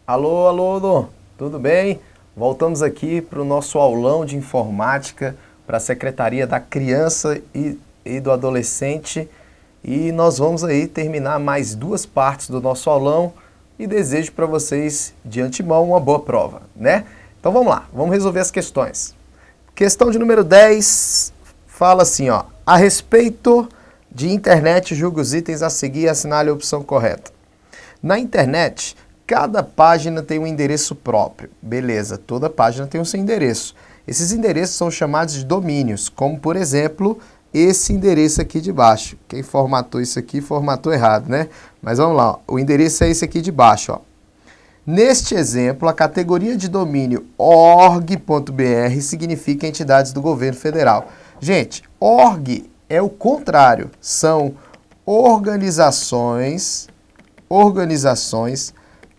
Alô, alô, tudo bem? Voltamos aqui para o nosso aulão de informática para a Secretaria da Criança e do Adolescente e nós vamos aí terminar mais duas partes do nosso aulão e desejo para vocês de antemão uma boa prova, né? Então vamos lá, vamos resolver as questões. Questão de número 10 fala assim, ó, a respeito de internet, julgue os itens a seguir e assinale a opção correta. Na internet, cada página tem um endereço próprio. Beleza, toda página tem o seu endereço. Esses endereços são chamados de domínios, como por exemplo, esse endereço aqui de baixo. Quem formatou isso aqui, formatou errado, né? Mas vamos lá, ó. O endereço é esse aqui de baixo, ó. Neste exemplo, a categoria de domínio org.br significa entidades do governo federal. Gente, org é o contrário, são organizações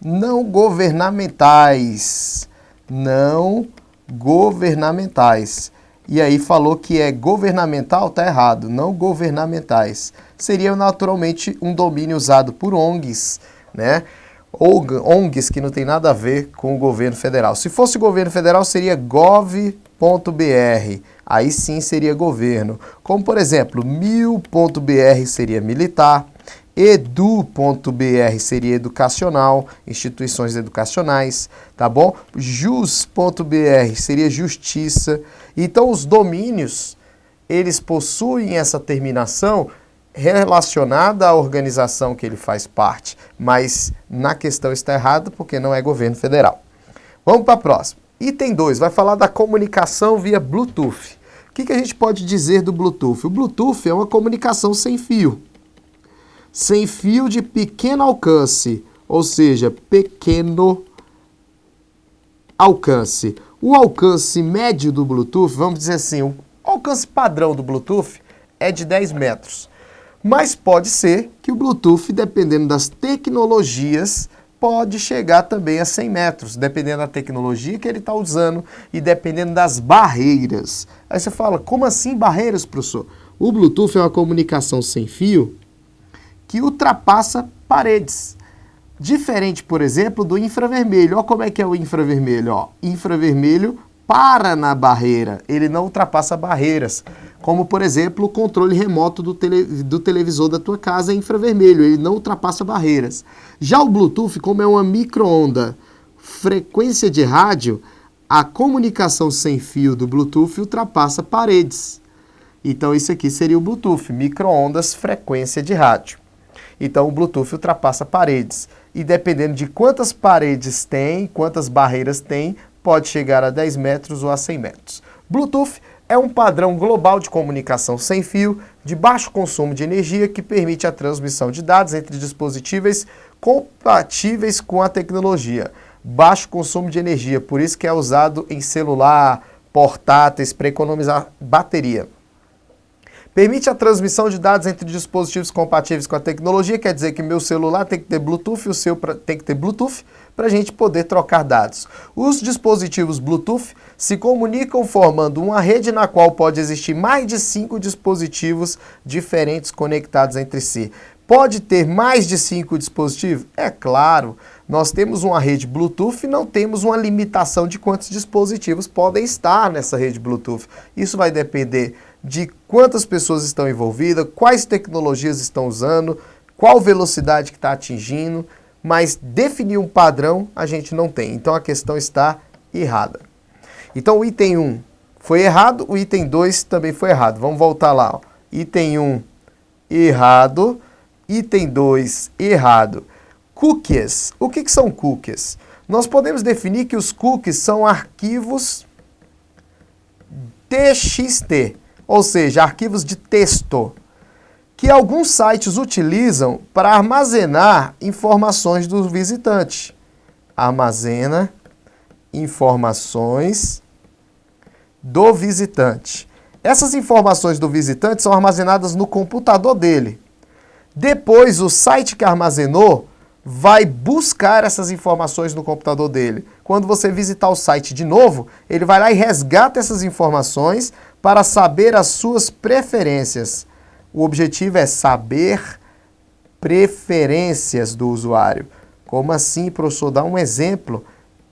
não governamentais. Não governamentais. E aí falou que é governamental, tá errado. Não governamentais. Seria naturalmente um domínio usado por ONGs, né? ONGs que não tem nada a ver com o governo federal. Se fosse o governo federal, seria gov.br. Aí sim seria governo. Como, por exemplo, mil.br seria militar. Edu.br seria educacional, instituições educacionais, tá bom? Jus.br seria justiça. Então, os domínios, eles possuem essa terminação relacionada à organização que ele faz parte, mas na questão está errado porque não é governo federal. Vamos para a próxima. Item 2, vai falar da comunicação via Bluetooth. O que a gente pode dizer do Bluetooth? O Bluetooth é uma comunicação sem fio. Sem fio de pequeno alcance, ou seja, pequeno alcance. O alcance médio do Bluetooth, vamos dizer assim, o alcance padrão do Bluetooth é de 10 metros. Mas pode ser que o Bluetooth, dependendo das tecnologias, pode chegar também a 100 metros, dependendo da tecnologia que ele está usando e dependendo das barreiras. Aí você fala, como assim barreiras, professor? O Bluetooth é uma comunicação sem fio que ultrapassa paredes. Diferente, por exemplo, do infravermelho. Olha como é que é o infravermelho. Ó. Infravermelho para na barreira, ele não ultrapassa barreiras. Como, por exemplo, o controle remoto do televisor da tua casa é infravermelho, ele não ultrapassa barreiras. Já o Bluetooth, como é uma micro-onda, frequência de rádio, a comunicação sem fio do Bluetooth ultrapassa paredes. Então, isso aqui seria o Bluetooth, micro-ondas, frequência de rádio. Então, o Bluetooth ultrapassa paredes. E dependendo de quantas paredes tem, quantas barreiras tem, pode chegar a 10 metros ou a 100 metros. Bluetooth é um padrão global de comunicação sem fio, de baixo consumo de energia, que permite a transmissão de dados entre dispositivos compatíveis com a tecnologia. Baixo consumo de energia, por isso que é usado em celular, portáteis, para economizar bateria. Permite a transmissão de dados entre dispositivos compatíveis com a tecnologia, quer dizer que meu celular tem que ter Bluetooth e o seu tem que ter Bluetooth para a gente poder trocar dados. Os dispositivos Bluetooth se comunicam formando uma rede na qual pode existir mais de 5 dispositivos diferentes conectados entre si. Pode ter mais de 5 dispositivos? É claro, nós temos uma rede Bluetooth e não temos uma limitação de quantos dispositivos podem estar nessa rede Bluetooth. Isso vai depender de quantas pessoas estão envolvidas, quais tecnologias estão usando, qual velocidade que está atingindo, mas definir um padrão a gente não tem. Então a questão está errada. Então o item 1 foi errado, o item 2 também foi errado. Vamos voltar lá. Ó. Item 1 errado, item 2 errado. Cookies. O que são cookies? Nós podemos definir que os cookies são arquivos TXT. Ou seja, arquivos de texto, que alguns sites utilizam para armazenar informações do visitante. Armazena informações do visitante. Essas informações do visitante são armazenadas no computador dele. Depois, o site que armazenou vai buscar essas informações no computador dele. Quando você visitar o site de novo, ele vai lá e resgata essas informações para saber as suas preferências. O objetivo é saber preferências do usuário. Como assim, professor? Dá um exemplo.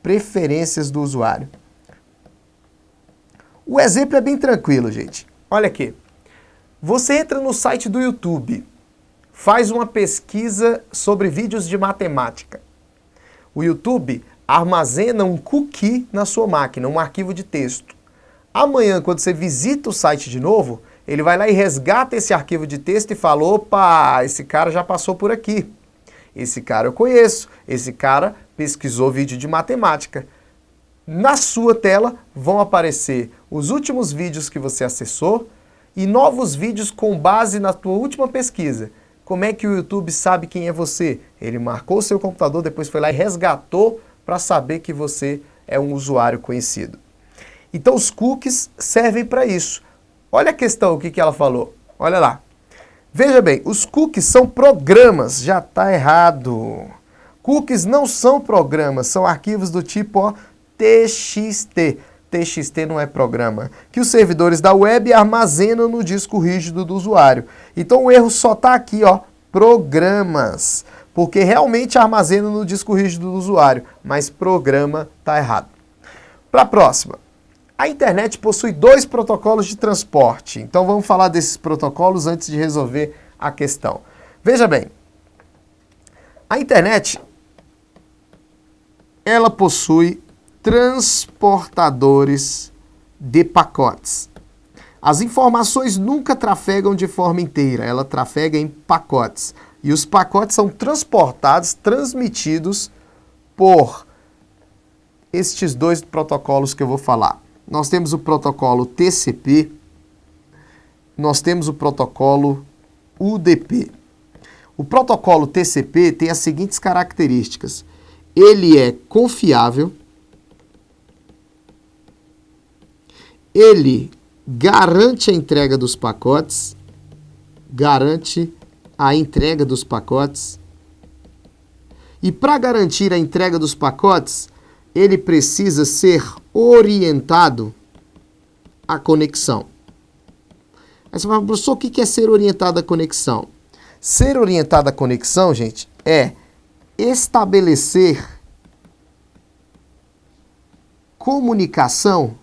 Preferências do usuário. O exemplo é bem tranquilo, gente. Olha aqui. Você entra no site do YouTube, faz uma pesquisa sobre vídeos de matemática. O YouTube armazena um cookie na sua máquina, um arquivo de texto. Amanhã, quando você visita o site de novo, ele vai lá e resgata esse arquivo de texto e fala, opa, esse cara já passou por aqui. Esse cara eu conheço, esse cara pesquisou vídeo de matemática. Na sua tela vão aparecer os últimos vídeos que você acessou e novos vídeos com base na tua última pesquisa. Como é que o YouTube sabe quem é você? Ele marcou o seu computador, depois foi lá e resgatou para saber que você é um usuário conhecido. Então os cookies servem para isso. Olha a questão, o que ela falou. Olha lá. Veja bem, os cookies são programas. Já está errado. Cookies não são programas, são arquivos do tipo ó, TXT. TXT não é programa. Que os servidores da web armazenam no disco rígido do usuário. Então o erro só está aqui, ó, programas. Porque realmente armazena no disco rígido do usuário, mas programa está errado. Para a próxima. A internet possui 2 protocolos de transporte. Então vamos falar desses protocolos antes de resolver a questão. Veja bem, a internet, ela possui transportadores de pacotes. As informações nunca trafegam de forma inteira, ela trafega em pacotes. E os pacotes são transportados, transmitidos por estes 2 protocolos que eu vou falar. Nós temos o protocolo TCP, nós temos o protocolo UDP. O protocolo TCP tem as seguintes características. Ele é confiável, ele garante a entrega dos pacotes, e para garantir a entrega dos pacotes, ele precisa ser orientado à conexão. Aí você fala, professor, o que é ser orientado à conexão? Ser orientado à conexão, gente, é estabelecer comunicação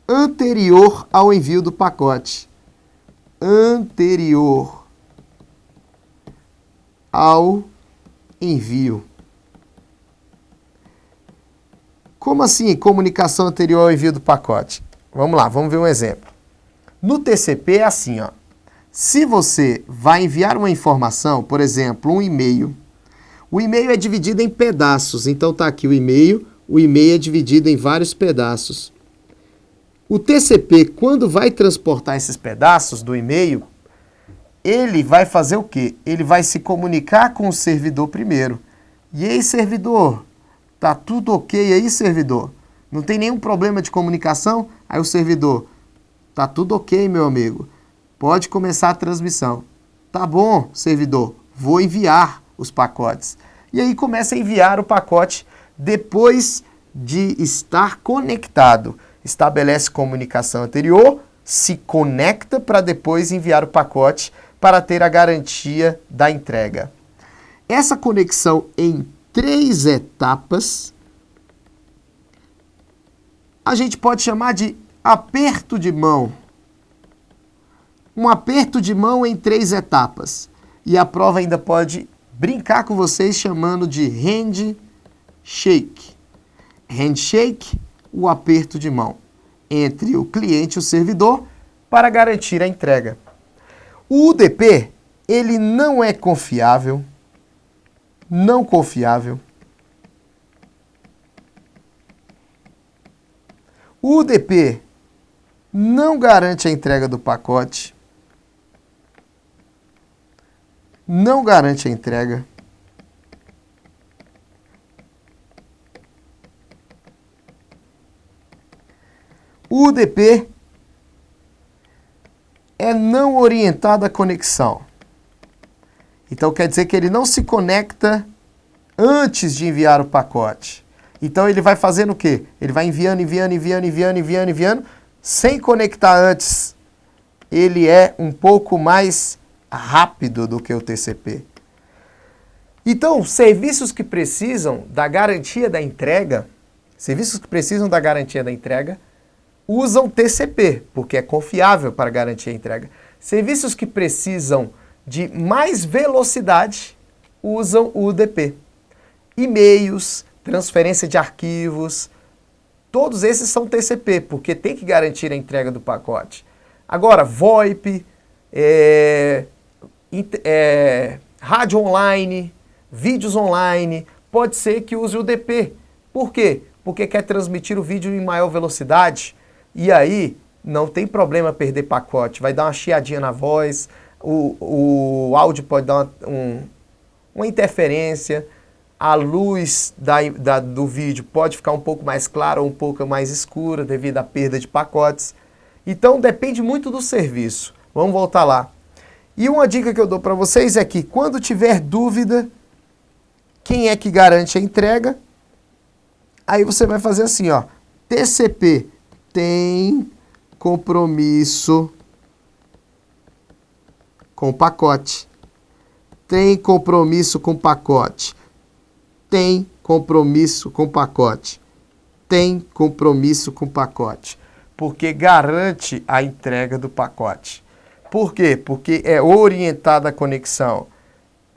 anterior ao envio do pacote. Anterior ao envio. Como assim, comunicação anterior ao envio do pacote? Vamos lá, vamos ver um exemplo. No TCP é assim, ó. Se você vai enviar uma informação, por exemplo, um e-mail, o e-mail é dividido em pedaços. Então tá aqui o e-mail é dividido em vários pedaços. O TCP, quando vai transportar esses pedaços do e-mail, ele vai fazer o quê? Ele vai se comunicar com o servidor primeiro. E aí, servidor? Tá tudo ok aí, servidor? Não tem nenhum problema de comunicação? Aí o servidor, tá tudo ok, meu amigo. Pode começar a transmissão. Tá bom, servidor, vou enviar os pacotes. E aí começa a enviar o pacote depois de estar conectado. Estabelece comunicação anterior, se conecta para depois enviar o pacote para ter a garantia da entrega. Essa conexão em 3 etapas, a gente pode chamar de aperto de mão. Um aperto de mão em 3 etapas. E a prova ainda pode brincar com vocês chamando de handshake. Handshake, o aperto de mão entre o cliente e o servidor para garantir a entrega. O UDP, ele não é confiável, não confiável. O UDP não garante a entrega do pacote, não garante a entrega. O UDP é não orientado à conexão. Então quer dizer que ele não se conecta antes de enviar o pacote. Então ele vai fazendo o quê? Ele vai enviando, sem conectar antes. Ele é um pouco mais rápido do que o TCP. Então, serviços que precisam da garantia da entrega, usam TCP, porque é confiável para garantir a entrega. Serviços que precisam de mais velocidade usam o UDP. E-mails, transferência de arquivos, todos esses são TCP, porque tem que garantir a entrega do pacote. Agora, VoIP, rádio online, vídeos online, pode ser que use o UDP. Por quê? Porque quer transmitir o vídeo em maior velocidade. E aí, não tem problema perder pacote. Vai dar uma chiadinha na voz, o áudio pode dar uma interferência, a luz do vídeo pode ficar um pouco mais clara ou um pouco mais escura devido à perda de pacotes. Então, depende muito do serviço. Vamos voltar lá. E uma dica que eu dou para vocês é que, quando tiver dúvida, quem é que garante a entrega? Aí você vai fazer assim, ó. TCP tem compromisso com pacote. Tem compromisso com pacote. Tem compromisso com pacote. Tem compromisso com pacote. Porque garante a entrega do pacote. Por quê? Porque é orientada a conexão.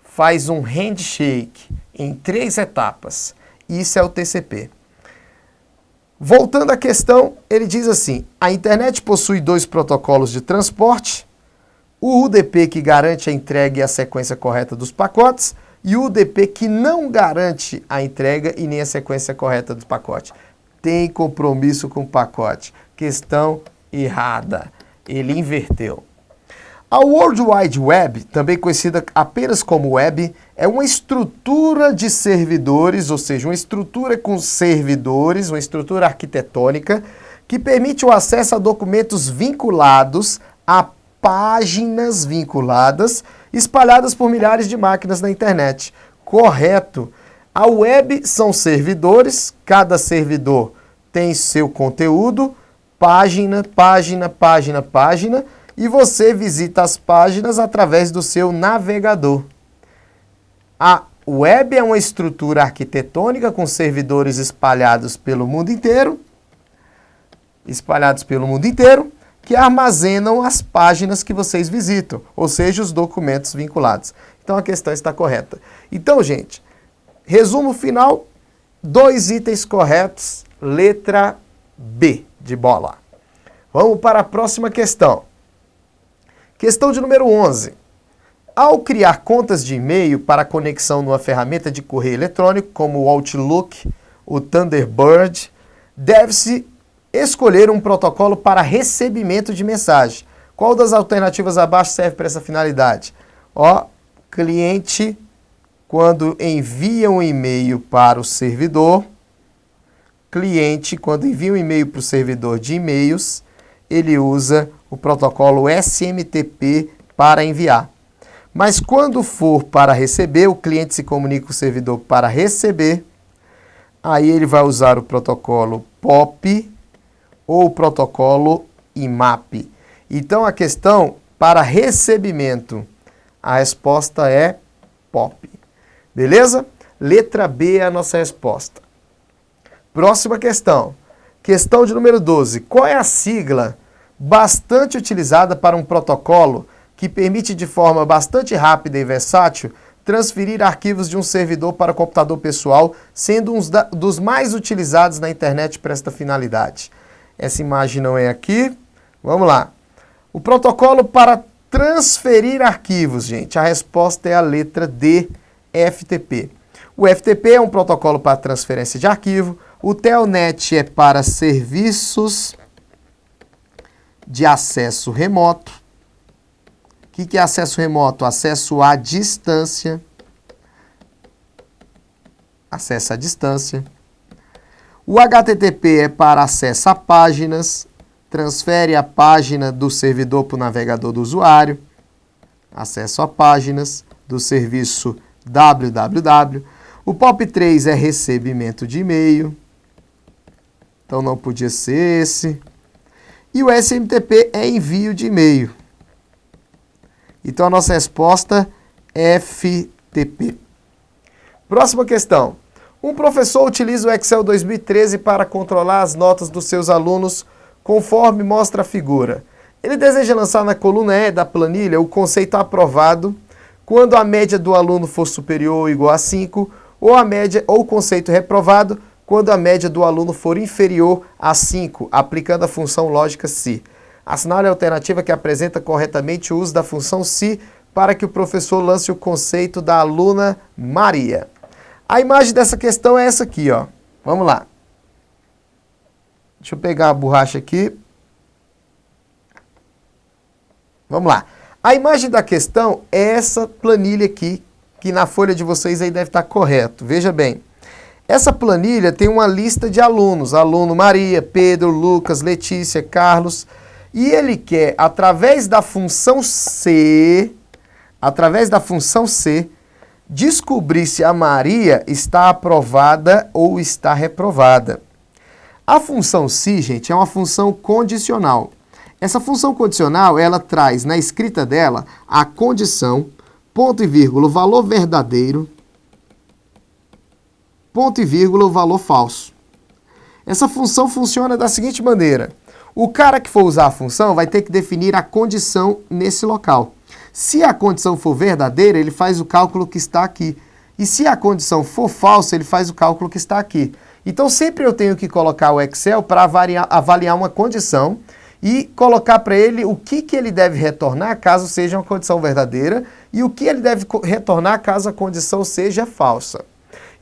Faz um handshake em 3 etapas. Isso é o TCP. Voltando à questão, ele diz assim: a internet possui 2 protocolos de transporte, o UDP que garante a entrega e a sequência correta dos pacotes, e o UDP que não garante a entrega e nem a sequência correta do pacote. Tem compromisso com o pacote. Questão errada. Ele inverteu. A World Wide Web, também conhecida apenas como web, é uma estrutura de servidores, ou seja, uma estrutura com servidores, uma estrutura arquitetônica, que permite o acesso a documentos vinculados a páginas vinculadas, espalhadas por milhares de máquinas na internet. Correto. A web são servidores, cada servidor tem seu conteúdo, página, e você visita as páginas através do seu navegador. A web é uma estrutura arquitetônica com servidores espalhados pelo mundo inteiro, que armazenam as páginas que vocês visitam, ou seja, os documentos vinculados. Então a questão está correta. Então, gente, resumo final, 2 itens corretos, letra B de bola. Vamos para a próxima questão. Questão de número 11. Ao criar contas de e-mail para conexão numa ferramenta de correio eletrônico, como o Outlook, o Thunderbird, deve-se escolher um protocolo para recebimento de mensagem. Qual das alternativas abaixo serve para essa finalidade? Cliente, quando envia um e-mail para o servidor, quando envia um e-mail para o servidor de e-mails, ele usa o protocolo SMTP para enviar. Mas quando for para receber, o cliente se comunica com o servidor para receber, aí ele vai usar o protocolo POP ou o protocolo IMAP. Então a questão para recebimento, a resposta é POP. Beleza? Letra B é a nossa resposta. Próxima questão. Questão de número 12. Qual é a sigla bastante utilizada para um protocolo que permite de forma bastante rápida e versátil transferir arquivos de um servidor para o computador pessoal, sendo um dos mais utilizados na internet para esta finalidade? Essa imagem não é aqui. Vamos lá. O protocolo para transferir arquivos, gente. A resposta é a letra D, FTP. O FTP é um protocolo para transferência de arquivo. O Telnet é para serviços de acesso remoto. O que é acesso remoto? Acesso à distância. Acesso à distância. O HTTP é para acesso a páginas. Transfere a página do servidor para o navegador do usuário. Acesso a páginas do serviço www. O POP3 é recebimento de e-mail. Então não podia ser esse. E o SMTP é envio de e-mail. Então a nossa resposta é FTP. Próxima questão. Um professor utiliza o Excel 2013 para controlar as notas dos seus alunos conforme mostra a figura. Ele deseja lançar na coluna E da planilha o conceito aprovado quando a média do aluno for superior ou igual a 5, ou a média ou o conceito reprovado quando a média do aluno for inferior a 5, aplicando a função lógica se. Assinale a alternativa que apresenta corretamente o uso da função se para que o professor lance o conceito da aluna Maria. A imagem dessa questão é essa aqui, ó. Vamos lá. Deixa eu pegar a borracha aqui. Vamos lá. A imagem da questão é essa planilha aqui, que na folha de vocês aí deve estar correto. Veja bem. Essa planilha tem uma lista de alunos. Aluno Maria, Pedro, Lucas, Letícia, Carlos. E ele quer, através da função C, descobrir se a Maria está aprovada ou está reprovada. A função se, gente, é uma função condicional. Essa função condicional, ela traz na escrita dela a condição, ponto e vírgula, o valor verdadeiro, ponto e vírgula, o valor falso. Essa função funciona da seguinte maneira. O cara que for usar a função vai ter que definir a condição nesse local. Se a condição for verdadeira, ele faz o cálculo que está aqui. E se a condição for falsa, ele faz o cálculo que está aqui. Então, sempre eu tenho que colocar o Excel para avaliar uma condição e colocar para ele o que ele deve retornar caso seja uma condição verdadeira e o que ele deve retornar caso a condição seja falsa.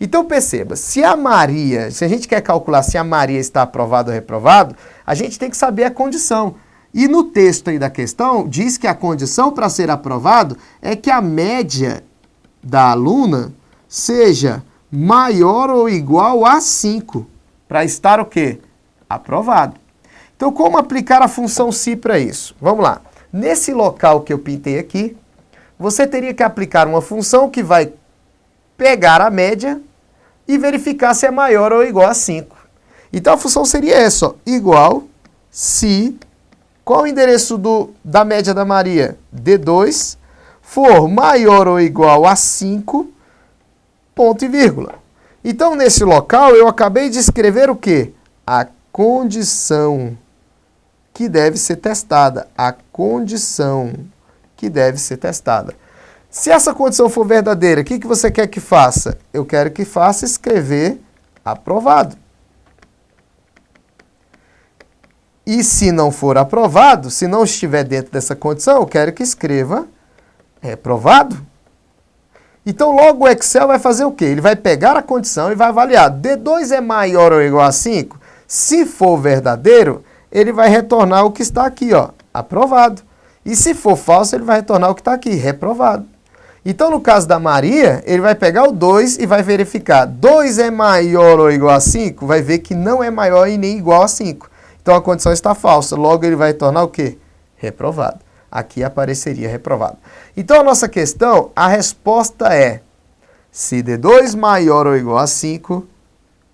Então, perceba, se a gente quer calcular se a Maria está aprovada ou reprovada, a gente tem que saber a condição. E no texto aí da questão, diz que a condição para ser aprovado é que a média da aluna seja maior ou igual a 5, para estar o quê? Aprovado. Então, como aplicar a função se para isso? Vamos lá. Nesse local que eu pintei aqui, você teria que aplicar uma função que vai pegar a média e verificar se é maior ou igual a 5. Então, a função seria essa, ó, igual se... Qual o endereço da média da Maria? D2, for maior ou igual a 5, ponto e vírgula. Então, nesse local, eu acabei de escrever o quê? A condição que deve ser testada. A condição que deve ser testada. Se essa condição for verdadeira, o que você quer que faça? Eu quero que faça escrever aprovado. E se não for aprovado, se não estiver dentro dessa condição, eu quero que escreva reprovado. Então, logo o Excel vai fazer o quê? Ele vai pegar a condição e vai avaliar. D2 é maior ou igual a 5? Se for verdadeiro, ele vai retornar o que está aqui, ó, aprovado. E se for falso, ele vai retornar o que está aqui, reprovado. Então, no caso da Maria, ele vai pegar o 2 e vai verificar. 2 é maior ou igual a 5? Vai ver que não é maior e nem igual a 5. Então, a condição está falsa. Logo, ele vai retornar o quê? Reprovado. Aqui apareceria reprovado. Então, a nossa questão, a resposta é se D2 maior ou igual a 5,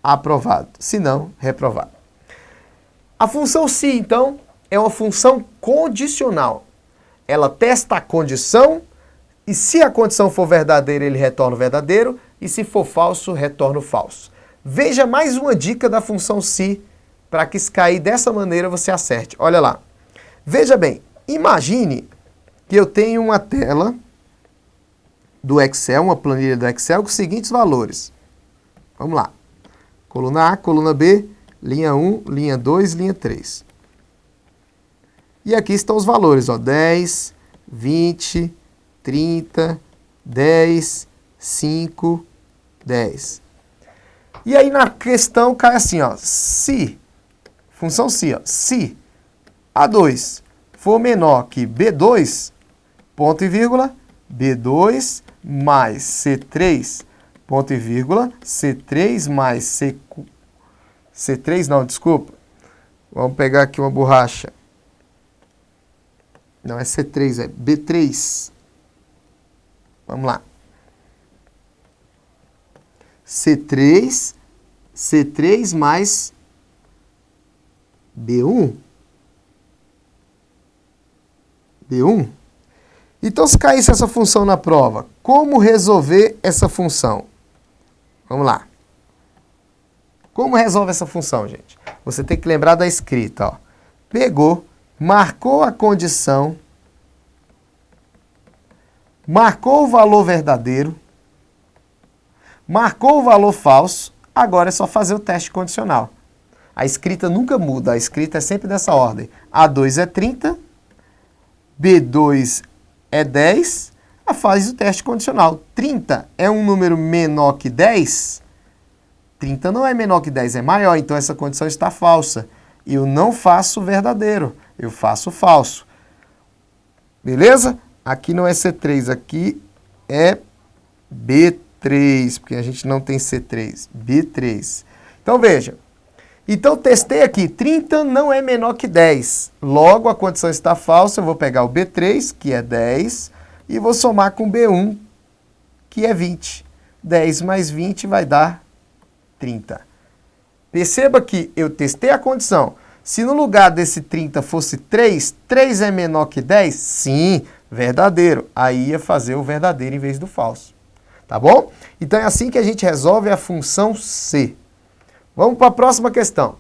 aprovado. Se não, reprovado. A função se, então, é uma função condicional. Ela testa a condição e se a condição for verdadeira, ele retorna o verdadeiro e se for falso, retorna o falso. Veja mais uma dica da função se para que se cair dessa maneira você acerte. Olha lá. Veja bem, imagine que eu tenho uma tela do Excel, uma planilha do Excel com os seguintes valores. Vamos lá. Coluna A, coluna B, linha 1, linha 2, linha 3. E aqui estão os valores, ó, 10, 20, 30, 10, 5, 10. E aí na questão cai assim, ó, se... Função se, ó, se A2 for menor que B2, ponto e vírgula, B2 mais C3, ponto e vírgula, C3 mais C3 não, desculpa. Vamos pegar aqui uma borracha. Não é C3, é B3. Vamos lá. C3 mais B1. Então, se caísse essa função na prova, como resolver essa função? Vamos lá. Como resolve essa função, gente? Você tem que lembrar da escrita, ó. Pegou, marcou a condição, marcou o valor verdadeiro, marcou o valor falso, agora é só fazer o teste condicional. A escrita nunca muda, a escrita é sempre dessa ordem. A2 é 30, B2 é 10, faz o teste condicional. 30 é um número menor que 10? 30 não é menor que 10, é maior, então essa condição está falsa. Eu não faço verdadeiro, eu faço falso. Beleza? Aqui não é C3, aqui é B3, porque a gente não tem C3, B3. Então veja, então testei aqui, 30 não é menor que 10, logo a condição está falsa, eu vou pegar o B3, que é 10, e vou somar com o B1, que é 20. 10 mais 20 vai dar 30. Perceba que eu testei a condição. Se no lugar desse 30 fosse 3, 3 é menor que 10? Sim, verdadeiro. Aí ia fazer o verdadeiro em vez do falso. Tá bom? Então é assim que a gente resolve a função C. Vamos para a próxima questão.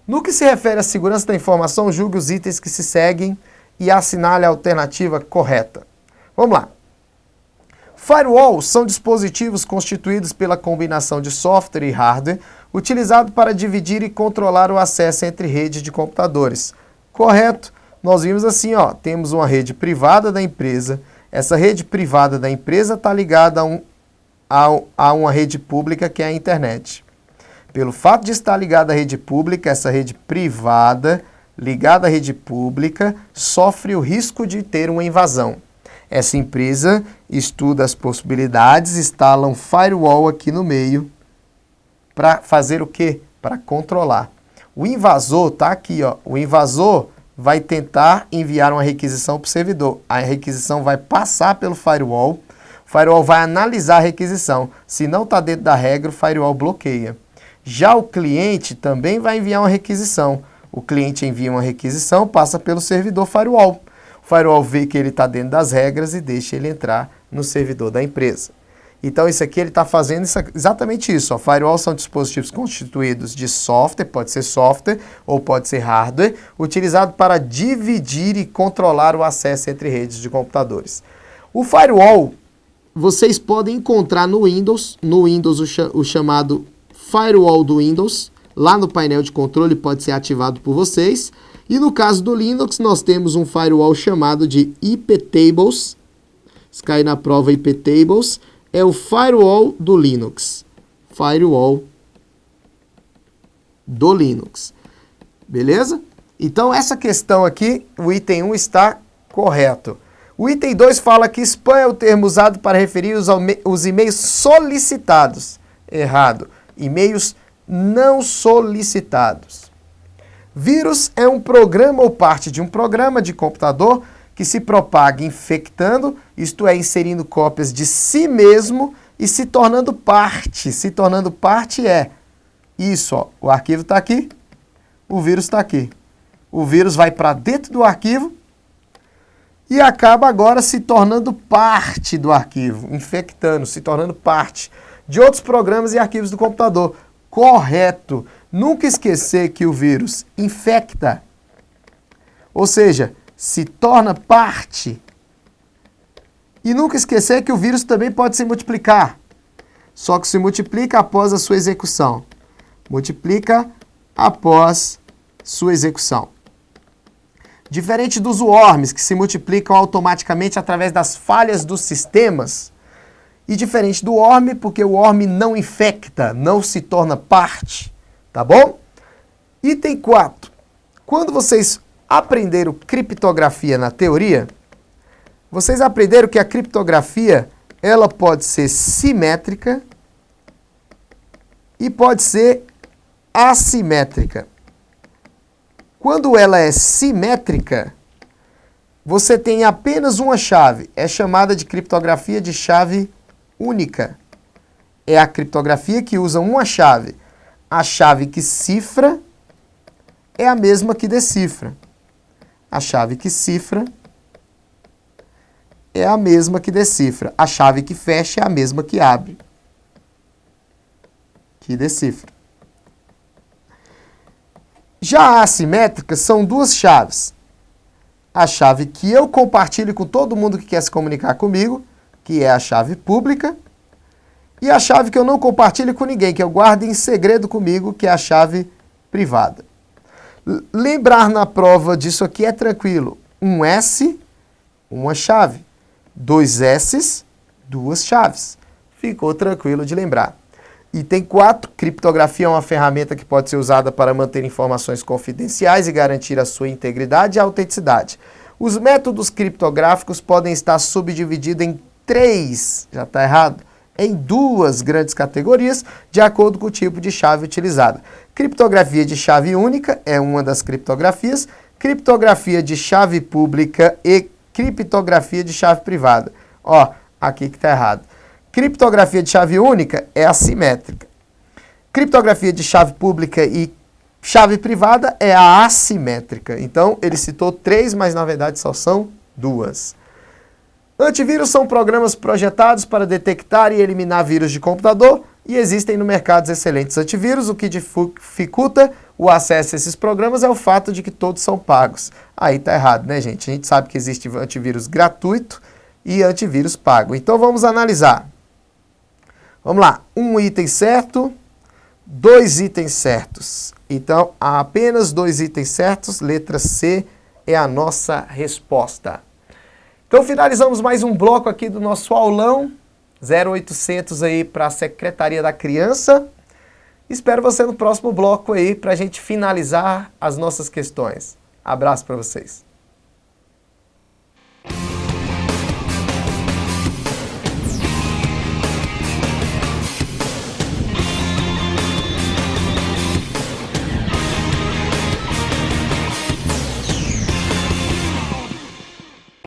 No que se refere à segurança da informação, julgue os itens que se seguem e assinale a alternativa correta. Vamos lá. Firewalls são dispositivos constituídos pela combinação de software e hardware utilizado para dividir e controlar o acesso entre redes de computadores. Correto? Nós vimos assim, ó, temos uma rede privada da empresa. Essa rede privada da empresa está ligada a uma rede pública que é a internet. Pelo fato de estar ligada à rede pública, essa rede privada ligada à rede pública sofre o risco de ter uma invasão. Essa empresa estuda as possibilidades, instala um firewall aqui no meio para fazer o quê? Para controlar. O invasor está aqui, ó. O invasor vai tentar enviar uma requisição para o servidor. A requisição vai passar pelo firewall. O firewall vai analisar a requisição. Se não está dentro da regra, o firewall bloqueia. Já o cliente também vai enviar uma requisição. O cliente envia uma requisição, passa pelo servidor firewall. O firewall vê que ele está dentro das regras e deixa ele entrar no servidor da empresa. Então, isso aqui ele está fazendo exatamente isso. Ó. Firewall são dispositivos constituídos de software, pode ser software ou pode ser hardware, utilizado para dividir e controlar o acesso entre redes de computadores. O firewall, vocês podem encontrar no Windows o chamado Firewall do Windows, lá no painel de controle pode ser ativado por vocês. E no caso do Linux, nós temos um firewall chamado de iptables. Se cair na prova iptables, é o firewall do Linux. Firewall do Linux. Beleza? Então, essa questão aqui, o item 1 está correto. O item 2 fala que spam é o termo usado para referir os e-mails solicitados. Errado. E-mails não solicitados. Vírus é um programa ou parte de um programa de computador que se propaga infectando, isto é, inserindo cópias de si mesmo e se tornando parte. Se tornando parte é isso, ó, o arquivo está aqui, o vírus está aqui. O vírus vai para dentro do arquivo e acaba agora se tornando parte do arquivo, infectando, se tornando parte de outros programas e arquivos do computador. Correto. Nunca esquecer que o vírus infecta, ou seja, se torna parte. E nunca esquecer que o vírus também pode se multiplicar, só que se multiplica após a sua execução. Multiplica após sua execução. Diferente dos worms, que se multiplicam automaticamente através das falhas dos sistemas, e diferente do worm, porque o worm não infecta, não se torna parte. Tá bom? Item 4. Quando vocês aprenderam criptografia na teoria, vocês aprenderam que a criptografia ela pode ser simétrica e pode ser assimétrica. Quando ela é simétrica, você tem apenas uma chave. É chamada de criptografia de chave única. É a criptografia que usa uma chave. A chave que cifra é a mesma que decifra. A chave que cifra é a mesma que decifra. A chave que fecha é a mesma que abre. que decifra. Já a assimétrica são duas chaves. A chave que eu compartilho com todo mundo que quer se comunicar comigo, que é a chave pública, e a chave que eu não compartilho com ninguém, que eu guardo em segredo comigo, que é a chave privada. Lembrar na prova disso aqui é tranquilo. Um S, uma chave. 2 S's, 2 chaves. Ficou tranquilo de lembrar. Item 4, criptografia é uma ferramenta que pode ser usada para manter informações confidenciais e garantir a sua integridade e autenticidade. Os métodos criptográficos podem estar subdivididos em 3, já está errado, em 2 grandes categorias, de acordo com o tipo de chave utilizada. Criptografia de chave única é uma das criptografias, criptografia de chave pública e criptografia de chave privada. Ó, aqui que está errado. Criptografia de chave única é assimétrica. Criptografia de chave pública e chave privada é a assimétrica. Então, ele citou 3, mas na verdade só são 2. Antivírus são programas projetados para detectar e eliminar vírus de computador e existem no mercado excelentes antivírus. O que dificulta o acesso a esses programas é o fato de que todos são pagos. Aí tá errado, né, gente? A gente sabe que existe antivírus gratuito e antivírus pago. Então vamos analisar. Vamos lá, 1 item certo, 2 itens certos. Então, há apenas 2 itens certos, letra C é a nossa resposta. Então, finalizamos mais um bloco aqui do nosso aulão, 0800 aí para a Secretaria da Criança. Espero você no próximo bloco aí para a gente finalizar as nossas questões. Abraço para vocês.